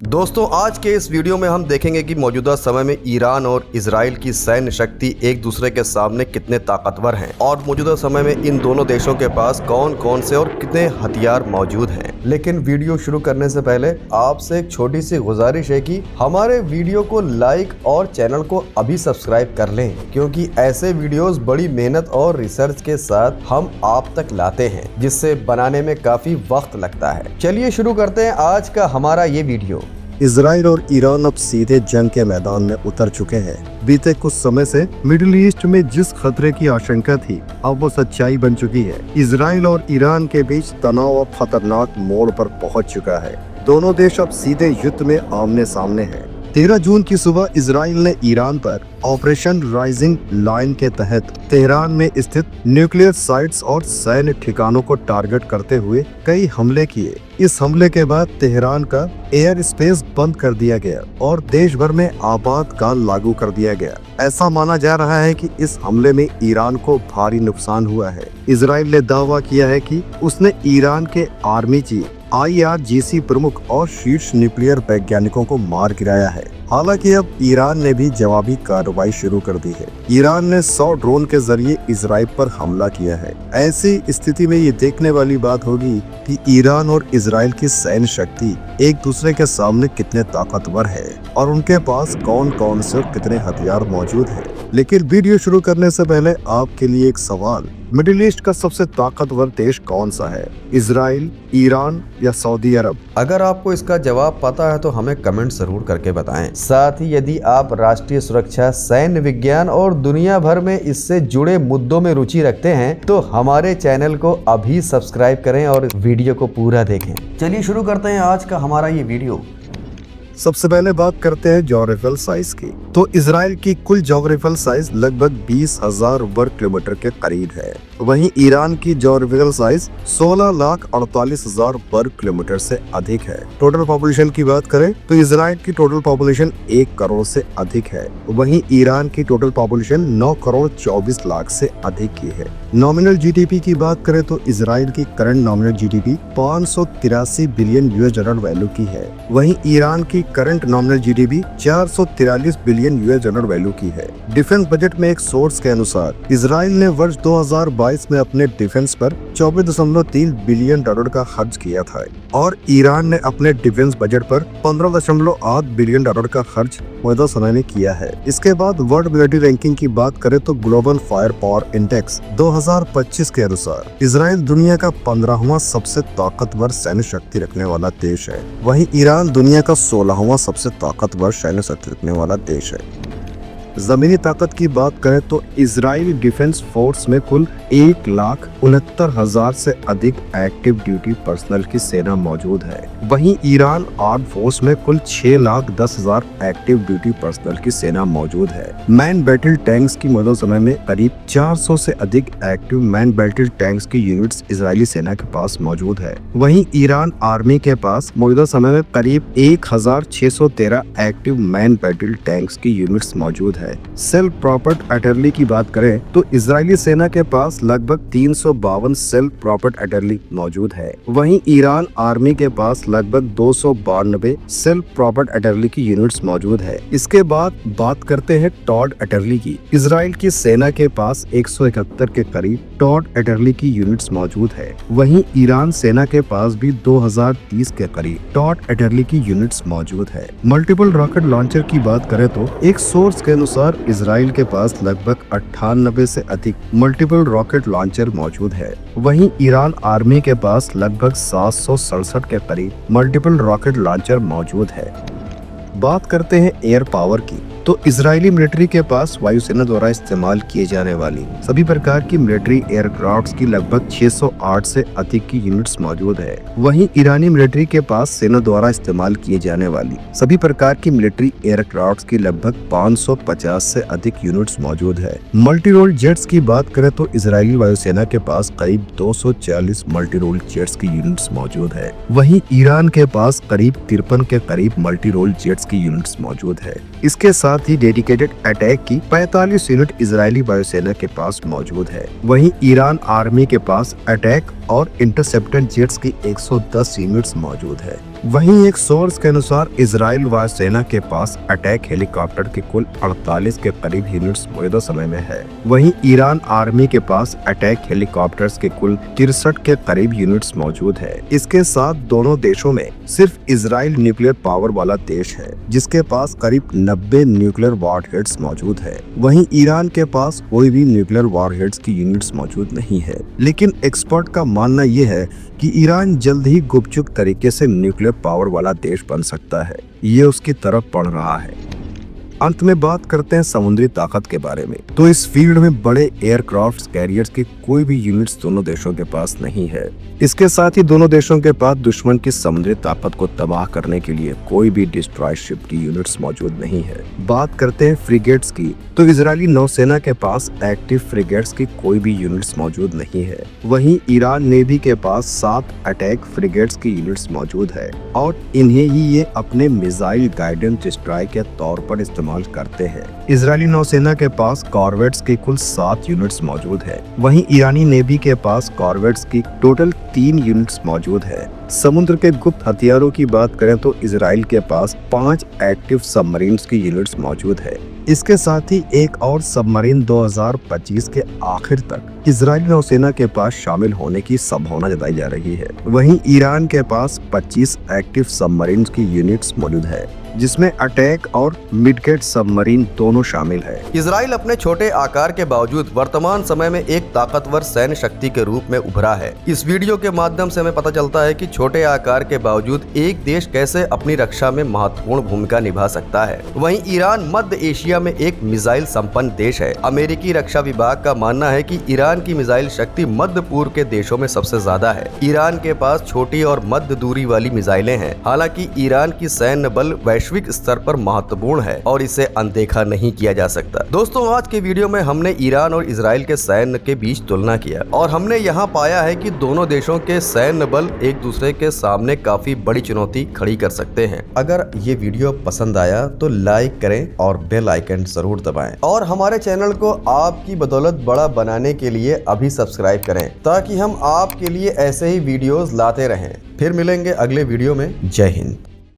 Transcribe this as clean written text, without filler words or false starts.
दोस्तों आज के इस वीडियो में हम देखेंगे कि मौजूदा समय में ईरान और इजराइल की सैन्य शक्ति एक दूसरे के सामने कितने ताकतवर हैं और मौजूदा समय में इन दोनों देशों के पास कौन कौन से और कितने हथियार मौजूद हैं। लेकिन वीडियो शुरू करने से पहले आपसे एक छोटी सी गुजारिश है कि हमारे वीडियो को लाइक और चैनल को अभी सब्सक्राइब कर लें, क्योंकि ऐसे वीडियोस बड़ी मेहनत और रिसर्च के साथ हम आप तक लाते हैं, जिससे बनाने में काफी वक्त लगता है। चलिए शुरू करते हैं आज का हमारा ये वीडियो। इजराइल और ईरान अब सीधे जंग के मैदान में उतर चुके हैं। बीते कुछ समय से मिडिल ईस्ट में जिस खतरे की आशंका थी, अब वो सच्चाई बन चुकी है। इजराइल और ईरान के बीच तनाव अब खतरनाक मोड़ पर पहुंच चुका है। दोनों देश अब सीधे युद्ध में आमने सामने हैं। 13 जून की सुबह इजराइल ने ईरान पर ऑपरेशन राइजिंग लाइन के तहत तेहरान में स्थित न्यूक्लियर साइट्स और सैन्य ठिकानों को टारगेट करते हुए कई हमले किए। इस हमले के बाद तेहरान का एयर स्पेस बंद कर दिया गया और देश भर में आपातकाल लागू कर दिया गया। ऐसा माना जा रहा है कि इस हमले में ईरान को भारी नुकसान हुआ है। इजराइल ने दावा किया है कि उसने ईरान के आर्मी चीफ, IRGC प्रमुख और शीर्ष न्यूक्लियर वैज्ञानिकों को मार गिराया है। हालांकि अब ईरान ने भी जवाबी कार्रवाई शुरू कर दी है। ईरान ने 100 ड्रोन के जरिए इजराइल पर हमला किया है। ऐसी स्थिति में ये देखने वाली बात होगी कि ईरान और इजराइल की सैन्य शक्ति एक दूसरे के सामने कितने ताकतवर है और उनके पास कौन कौन से और कितने हथियार मौजूद हैं। लेकिन वीडियो शुरू करने से पहले आपके लिए एक सवाल, मिडिल ईस्ट का सबसे ताकतवर देश कौन सा है? इजराइल, ईरान या सऊदी अरब? अगर आपको इसका जवाब पता है तो हमें कमेंट जरूर करके बताएं। साथ ही यदि आप राष्ट्रीय सुरक्षा, सैन्य विज्ञान और दुनिया भर में इससे जुड़े मुद्दों में रुचि रखते हैं तो हमारे चैनल को अभी सब्सक्राइब करें और वीडियो को पूरा देखें। चलिए शुरू करते हैं आज का हमारा ये वीडियो। सबसे पहले बात करते हैं ज्योग्राफिकल साइज की। तो इजराइल की कुल ज्योग्राफिकल साइज लगभग 20,000 वर्ग किलोमीटर के करीब है। वहीं ईरान की ज्योग्राफिकल साइज 16,48,000 वर्ग किलोमीटर से अधिक है। टोटल पॉपुलेशन की बात करें तो इजराइल की टोटल पॉपुलेशन 1 करोड़ से अधिक है। वहीं ईरान की टोटल पॉपुलेशन 9 करोड़ 24 लाख से अधिक की है। नॉमिनल जीडीपी की बात करें तो इजराइल की current nominal GDP 583 billion US$ value की है। वहीं ईरान की current nominal GDP 443 billion US$ value की है। डिफेंस बजट में एक सोर्स के अनुसार इजराइल ने वर्ष 2022 में अपने डिफेंस पर $24.3 बिलियन का खर्च किया था और ईरान ने अपने डिफेंस बजट पर $15.8 बिलियन का खर्च मौजूदा समय में किया है। इसके बाद वर्ल्ड मिलिट्री रैंकिंग की बात करें तो ग्लोबल फायर पावर इंडेक्स 2025 के अनुसार इजराइल दुनिया का 15वां सबसे ताकतवर सैन्य शक्ति रखने वाला देश है। वहीं ईरान दुनिया का 16वां सबसे ताकतवर सैन्य शक्ति रखने वाला देश है। जमीनी ताकत की बात करें तो इजराइली डिफेंस फोर्स में कुल 1,69,000 से अधिक एक्टिव ड्यूटी पर्सनल की सेना मौजूद है। वहीं ईरान आर्म फोर्स में कुल 6,10,000 एक्टिव ड्यूटी पर्सनल की सेना मौजूद है। मैन बैटल टैंक्स की मौजूदा समय में करीब 400 से अधिक एक्टिव मैन बैटल टैंक्स की यूनिट्स इजरायली सेना के पास मौजूद है। वहीं ईरान आर्मी के पास मौजूदा समय में करीब 1,613 एक्टिव मैन बैटल टैंक्स की यूनिट्स मौजूद है। सेल्फ प्रॉपर्ड आर्टिलरी की बात करें तो इजरायली सेना के पास लगभग 352 सेल्फ प्रॉपर्ड आर्टिलरी मौजूद है। वहीं ईरान आर्मी के पास लगभग 292 सेल्फ प्रॉपर्ड आर्टिलरी की यूनिट्स मौजूद है। इसके बाद बात करते हैं टॉड आर्टिलरी की। इजराइल की सेना के पास 171 के करीब टॉड आर्टिलरी की यूनिट्स मौजूद है। वहीं ईरान सेना के पास भी 2030 के करीब टॉड आर्टिलरी की यूनिट्स मौजूद है। मल्टीपल रॉकेट लॉन्चर की बात करें तो एक सोर्स के अनुसार इजराइल के पास लगभग 98 से अधिक मल्टीपल रॉकेट लॉन्चर मौजूद है। वहीं ईरान आर्मी के पास लगभग 767 के करीब मल्टीपल रॉकेट लॉन्चर मौजूद है। बात करते हैं एयर पावर की तो इजरायली मिलिट्री के पास वायुसेना द्वारा इस्तेमाल किए जाने वाली सभी प्रकार की मिलिट्री एयरक्राफ्ट्स की लगभग 608 से अधिक की यूनिट्स मौजूद है। वहीं ईरानी मिलिट्री के पास सेना द्वारा इस्तेमाल किए जाने वाली सभी प्रकार की मिलिट्री एयरक्राफ्ट्स की लगभग 550 से अधिक यूनिट्स मौजूद है। मल्टी रोल जेट्स की बात करें तो इजरायली वायुसेना के पास करीब 240 मल्टी रोल जेट्स की यूनिट्स मौजूद है। वहीं ईरान के पास करीब 53 के करीब मल्टी रोल जेट्स की यूनिट्स मौजूद है। इसके साथ ही डेडिकेटेड अटैक की 45 यूनिट इजरायली वायुसेना के पास मौजूद है। वहीं ईरान आर्मी के पास अटैक और इंटरसेप्टर जेट्स की 110 यूनिट्स मौजूद है। वहीं एक सोर्स के अनुसार इजराइल वायुसेना के पास अटैक हेलीकॉप्टर के कुल 48 के करीब यूनिट्स मौजूदा समय में है। वहीं ईरान आर्मी के पास अटैक हेलीकॉप्टर्स के कुल 63 के करीब यूनिट्स मौजूद है। इसके साथ दोनों देशों में सिर्फ इजराइल न्यूक्लियर पावर वाला देश है, जिसके पास करीब 90 न्यूक्लियर वॉरहेड्स मौजूद है। वहीं ईरान के पास कोई भी न्यूक्लियर वॉरहेड्स की यूनिट्स मौजूद नहीं है। लेकिन एक्सपर्ट का मानना यह है कि ईरान जल्द ही गुपचुप तरीके से न्यूक्लियर पावर वाला देश बन सकता है। ये उसकी तरफ बढ़ रहा है। अंत में बात करते हैं समुद्री ताकत के बारे में। तो इस फील्ड में बड़े एयरक्राफ्ट कैरियर्स की कोई भी यूनिट्स दोनों देशों के पास नहीं है। इसके साथ ही दोनों देशों के पास दुश्मन की समुद्री ताकत को तबाह करने के लिए कोई भी डिस्ट्रॉय शिप की यूनिट्स मौजूद नहीं है। बात करते हैं फ्रिगेट्स की, तो इजरायली नौसेना के पास एक्टिव फ्रिगेट्स की कोई भी यूनिट्स मौजूद नहीं है। वहीं ईरान नेवी के पास 7 अटैक फ्रिगेट्स की यूनिट्स मौजूद है और इन्हें ही ये अपने मिसाइल गाइडेंस डिस्ट्रॉय के तौर पर इस्तेमाल करते हैं। इजरायली नौसेना के पास कॉर्वेट्स की कुल 7 यूनिट्स मौजूद है। वहीं ईरानी नेवी के पास कॉर्वेट्स की टोटल 3 यूनिट्स मौजूद है। समुद्र के गुप्त हथियारों की बात करें तो इजराइल के पास 5 एक्टिव सबमरीन्स की यूनिट्स मौजूद है। इसके साथ ही एक और सबमरीन 2025 के आखिर तक इजरायली नौसेना के पास शामिल होने की संभावना जताई जा रही है। वहीं ईरान के पास 25 एक्टिव सबमरीन की यूनिट्स मौजूद है, जिसमें अटैक और मिडगेट सबमरीन दोनों शामिल है। इजराइल अपने छोटे आकार के बावजूद वर्तमान समय में एक ताकतवर सैन्य शक्ति के रूप में उभरा है। इस वीडियो के माध्यम से हमें पता चलता है कि छोटे आकार के बावजूद एक देश कैसे अपनी रक्षा में महत्वपूर्ण भूमिका निभा सकता है। वहीं ईरान मध्य एशिया में एक मिसाइल संपन्न देश है। अमेरिकी रक्षा विभाग का मानना है कि ईरान की मिसाइल शक्ति मध्य पूर्व के देशों में सबसे ज्यादा है। ईरान के पास छोटी और मध्य दूरी वाली मिसाइलें हैं। हालांकि ईरान की सैन्य बल वैश्विक स्तर पर महत्वपूर्ण है और इसे अनदेखा नहीं किया जा सकता। दोस्तों, आज के वीडियो में हमने ईरान और इजराइल के सैन्य के बीच तुलना किया और हमने यहाँ पाया है कि दोनों देशों के सैन्य बल एक दूसरे के सामने काफी बड़ी चुनौती खड़ी कर सकते हैं। अगर ये वीडियो पसंद आया तो लाइक करें और बेल आइकन जरूर दबाएं और हमारे चैनल को आपकी बदौलत बड़ा बनाने के लिए अभी सब्सक्राइब करें, ताकि हम आपके लिए ऐसे ही वीडियोस लाते रहें। फिर मिलेंगे अगले वीडियो में। जय हिंद।